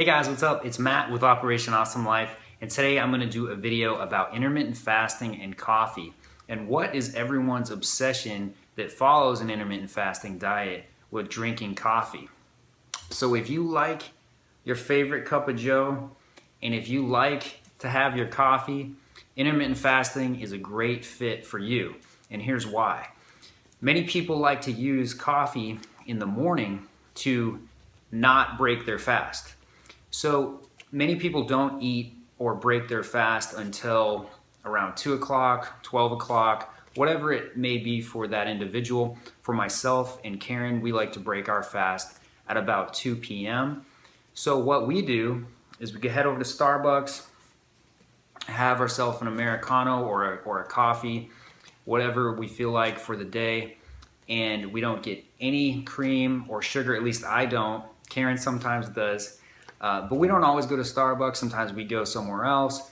Hey guys, what's up? It's Matt with Operation Awesome Life, and today I'm going to do a video about intermittent fasting and coffee, and what is everyone's obsession that follows an intermittent fasting diet with drinking coffee. So if you like your favorite cup of joe, and if you like to have your coffee, intermittent fasting is a great fit for you, and here's why. Many people like to use coffee in the morning to not break their fast. So many people don't eat or break their fast until around 2 o'clock, 12 o'clock, whatever it may be for that individual. For myself and Karen, we like to break our fast at about 2 p.m. So what we do is we head over to Starbucks, have ourselves an Americano or a coffee, whatever we feel like for the day, and we don't get any cream or sugar, at least I don't. Karen sometimes does. But we don't always go to Starbucks. Sometimes we go somewhere else.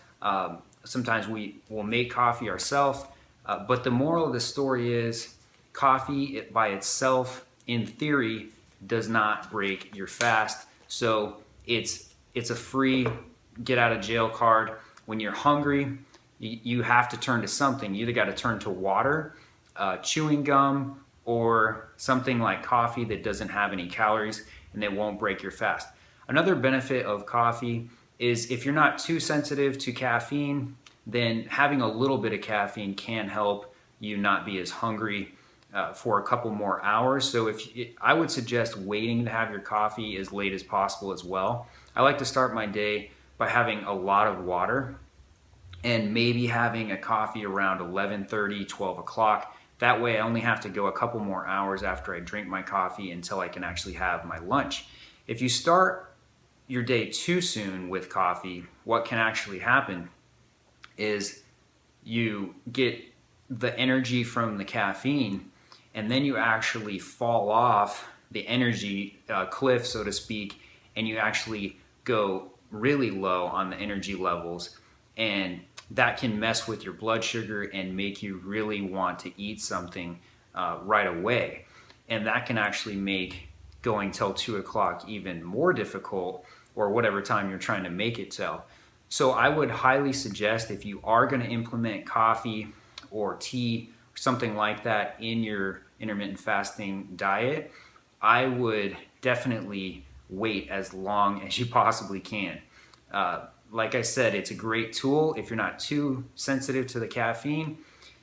Sometimes we will make coffee ourselves. But the moral of the story is coffee by itself, in theory, does not break your fast. So it's a free get out of jail card. When you're hungry, you have to turn to something. You either got to turn to water, chewing gum, or something like coffee that doesn't have any calories and that won't break your fast. Another benefit of coffee is if you're not too sensitive to caffeine, then having a little bit of caffeine can help you not be as hungry for a couple more hours. So I would suggest waiting to have your coffee as late as possible as well. I like to start my day by having a lot of water and maybe having a coffee around 11:30, 12 o'clock. That way I only have to go a couple more hours after I drink my coffee until I can actually have my lunch. If you start your day too soon with coffee, what can actually happen is you get the energy from the caffeine, and then you actually fall off the energy cliff, so to speak, and you actually go really low on the energy levels, and that can mess with your blood sugar and make you really want to eat something right away. And that can actually make going till 2 o'clock even more difficult, or whatever time you're trying to make it till. So I would highly suggest, if you are going to implement coffee or tea or something like that in your intermittent fasting diet, I would definitely wait as long as you possibly can. Like I said, it's a great tool if you're not too sensitive to the caffeine.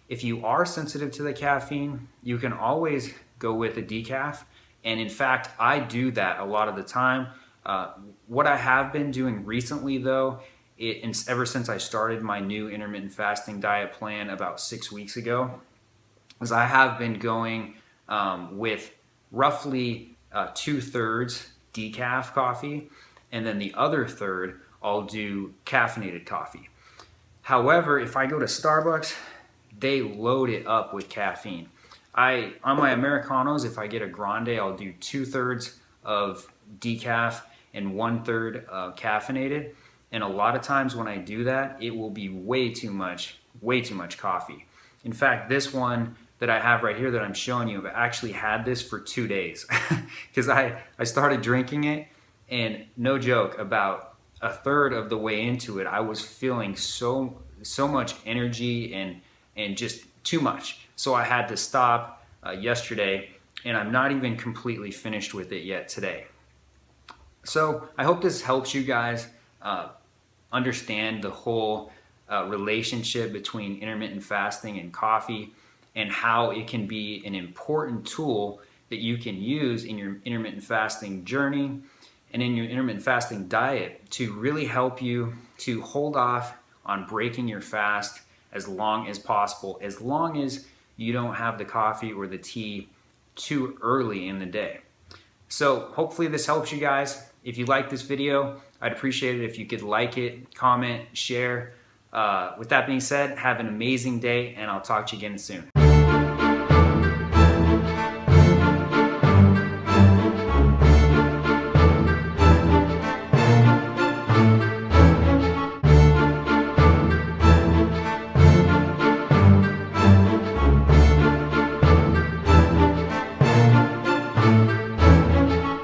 If you are sensitive to the caffeine, you can always go with a decaf. And in fact, I do that a lot of the time. What I have been doing recently, though, ever since I started my new intermittent fasting diet plan about 6 weeks ago, is I have been going with roughly 2/3 decaf coffee, and then the other third I'll do caffeinated coffee. However, if I go to Starbucks, they load it up with caffeine. On my Americanos, if I get a grande, I'll do 2/3 of decaf and 1/3 caffeinated. And a lot of times when I do that, it will be way too much coffee. In fact, this one that I have right here that I'm showing you, I've actually had this for 2 days because I started drinking it, and no joke, about a third of the way into it, I was feeling so much energy and just too much. So I had to stop yesterday, and I'm not even completely finished with it yet today. So I hope this helps you guys understand the whole relationship between intermittent fasting and coffee, and how it can be an important tool that you can use in your intermittent fasting journey and in your intermittent fasting diet to really help you to hold off on breaking your fast as long as possible, as long as you don't have the coffee or the tea too early in the day. So hopefully this helps you guys. If you like this video, I'd appreciate it if you could like it, comment, share. With that being said, have an amazing day, and I'll talk to you again soon.